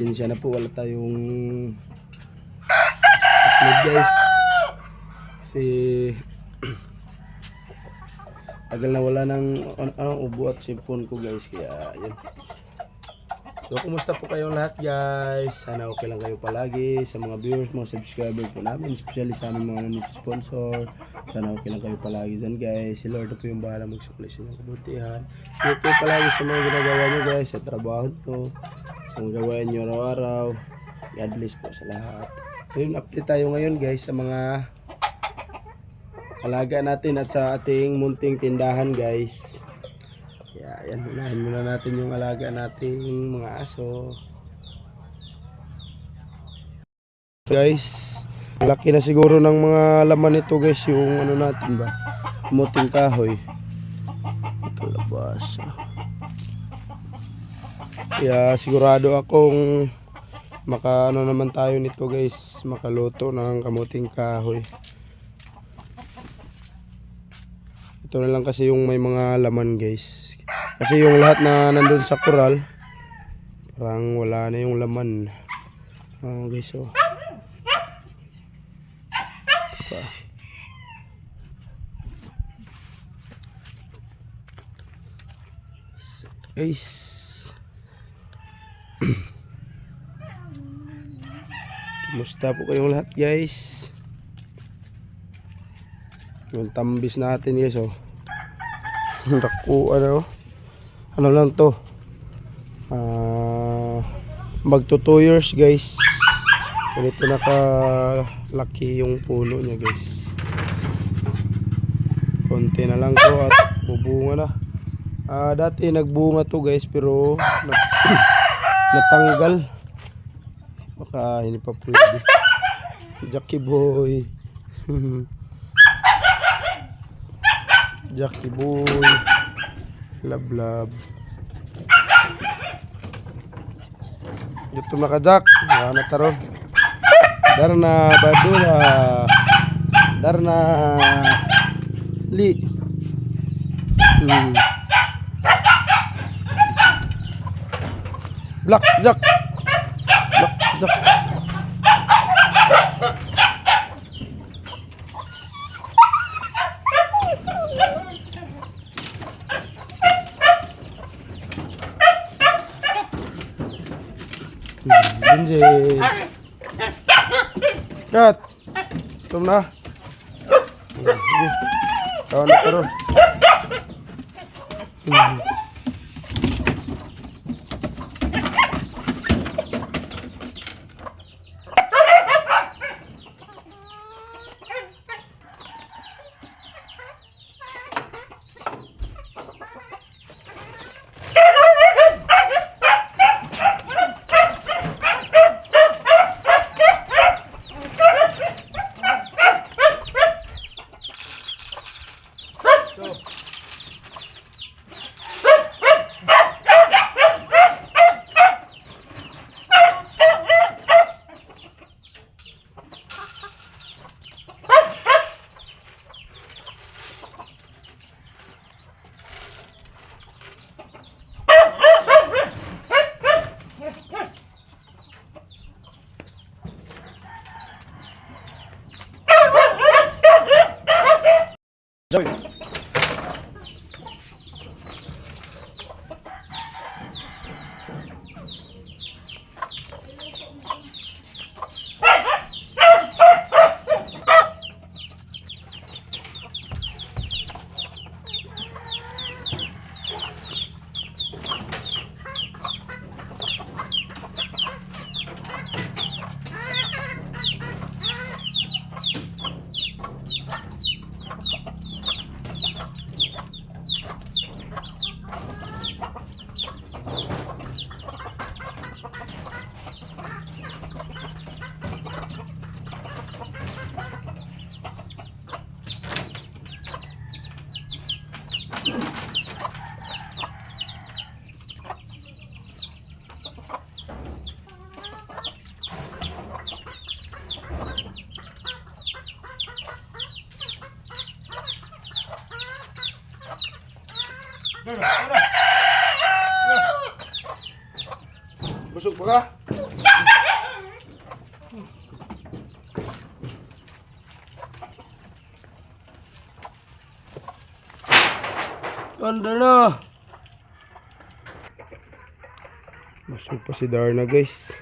pasensya na po, wala tayong upload guys kasi tagal na wala ng ubo at cellphone ko guys, kaya yun. So kumusta po kayong lahat guys, sana okay lang kayo palagi. Sa mga viewers, mga subscriber po namin, especially sa aming mga sponsor, sana okay lang kayo palagi dyan guys. Si Lord po yung bahala magsukli sa inyong kabutihan. Yun po palagi sa mga ginagawa nyo guys, sa trabaho nyo, sa mga gawain nyo araw-araw. God bless po sa lahat. So yun, update tayo ngayon guys sa mga alaga natin at sa ating munting tindahan guys. Kaya yan, unahin muna natin yung alaga nating mga aso. Guys, laki na siguro ng mga laman nito guys, yung ano natin ba, muting kahoy. Kalabasa. Kaya sigurado akong makaano naman tayo nito guys, makaluto ng kamuting kahoy. Ito na lang kasi yung may mga laman guys. Kasi yung lahat na nandun sa koral, parang wala na yung laman. Guys, oh. Ito guys. Kumusta po kayong lahat guys? Yung tambis natin guys, oh. Naku, ano lang to, magto 2 years guys. Ganito nakalaki yung puno niya guys. Konti na lang to at bubunga na. Dati nagbunga to guys, pero natanggal. Baka hindi pa pwede. Jackie boy. Jackie boy, love love. Dito na ka Jack, na taron. Darna badula, Darna li. Black Jack, Black Jack. Benji. Kat. Tum na. Kawan na taron. Ganda na. Busog pa si Darna guys.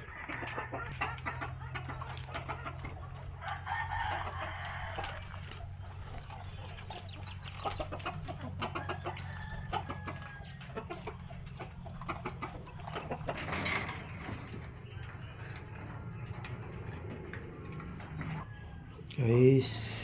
Guys.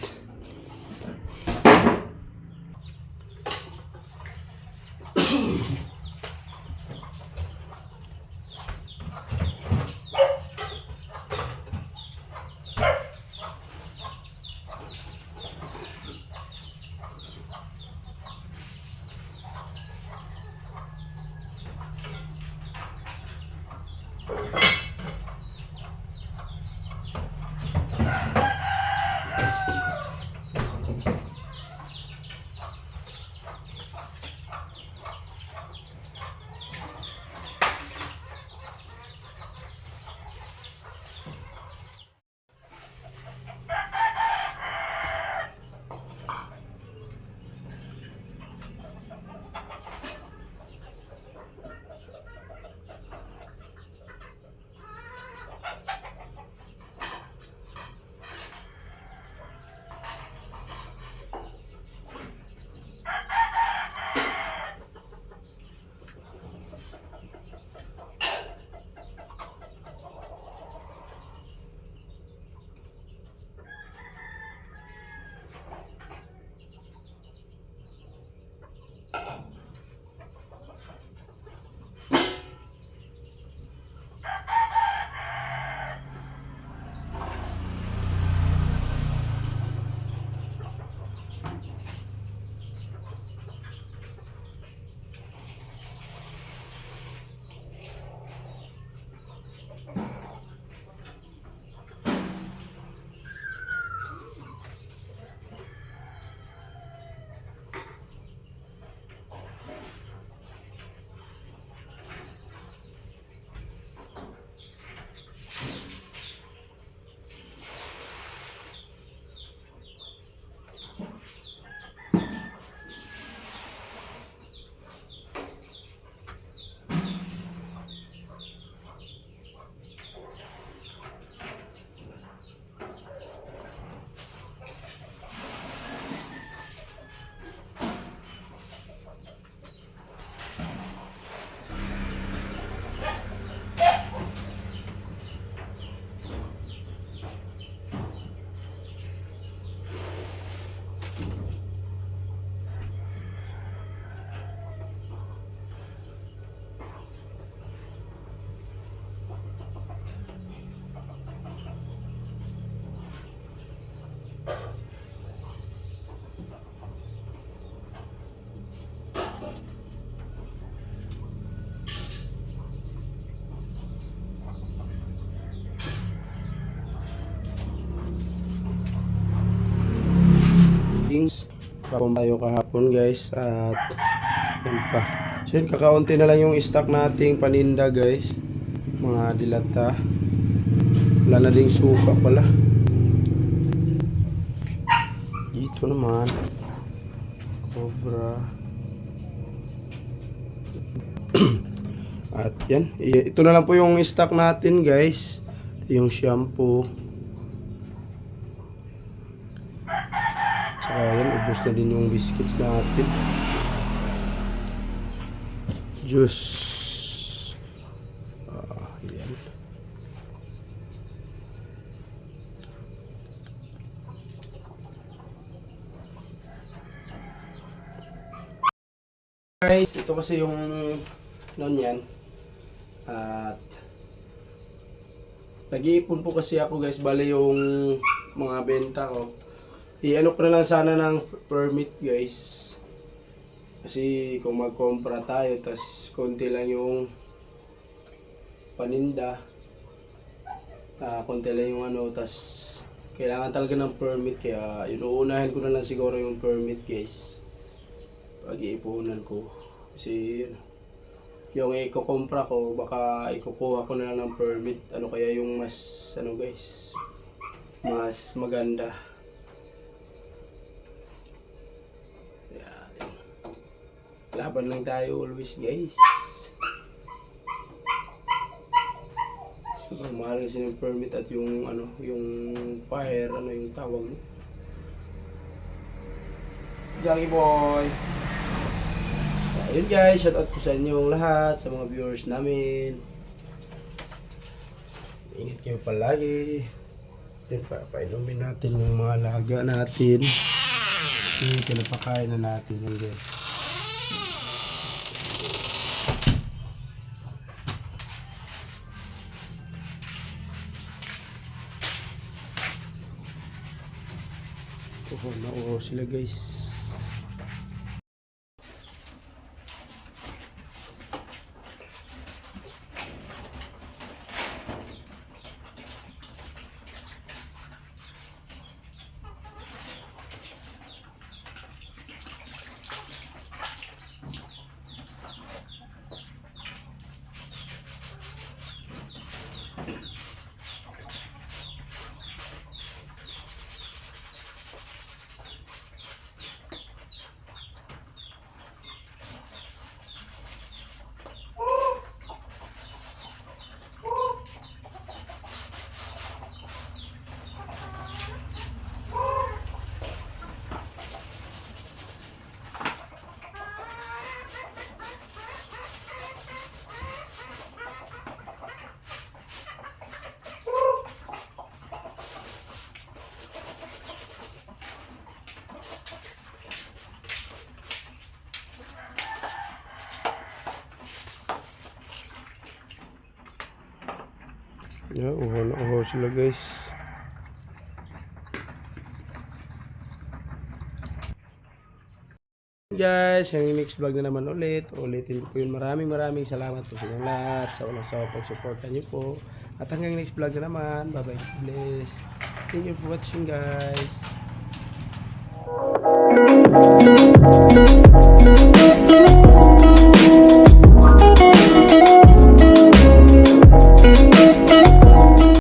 Papom tayo kahapon guys at yan pa. So yun, kakaunti na lang yung stock nating paninda guys. Mga dilata. Wala na ding suka pala. Dito naman. Cobra. At yan. Ito na lang po yung stock natin guys. Ito yung shampoo. Ayan, ubos na din yung biscuits natin. Juice. Ayan. Guys, ito kasi yung non yan. At nag-iipon po kasi ako guys. Bale yung mga benta ko. I-ano ko na lang sana ng permit guys. Kasi kung magkompra tayo, tas konti lang yung paninda. Konti lang yung ano, tas kailangan talaga ng permit. Kaya inuunahin ko na lang siguro yung permit guys. Pag-iipunan ko. Kasi yun, yung ikukumpra ko, baka ikukuha ko na lang ng permit. Ano kaya yung mas, ano guys, mas maganda. Yan. Laban lang tayo always guys. Sobrang mahal kasi ng permit at yung ano, yung fire, ano yung tawag mo. Jackie boy! Ayun guys, shoutout po sa inyong lahat, sa mga viewers namin. Ingat kayo palagi. Then painumin natin yung mga alaga natin. Pinapakain na natin yun guys. Oo sila guys. Yeah, uho sila guys. Guys, yung next vlog na naman ulitin ko po yun. Maraming salamat po sa inyong lahat sa walang sawa pag-supportan niyo po. At hanggang next vlog na naman, bye bye, bless. Thank you for watching guys.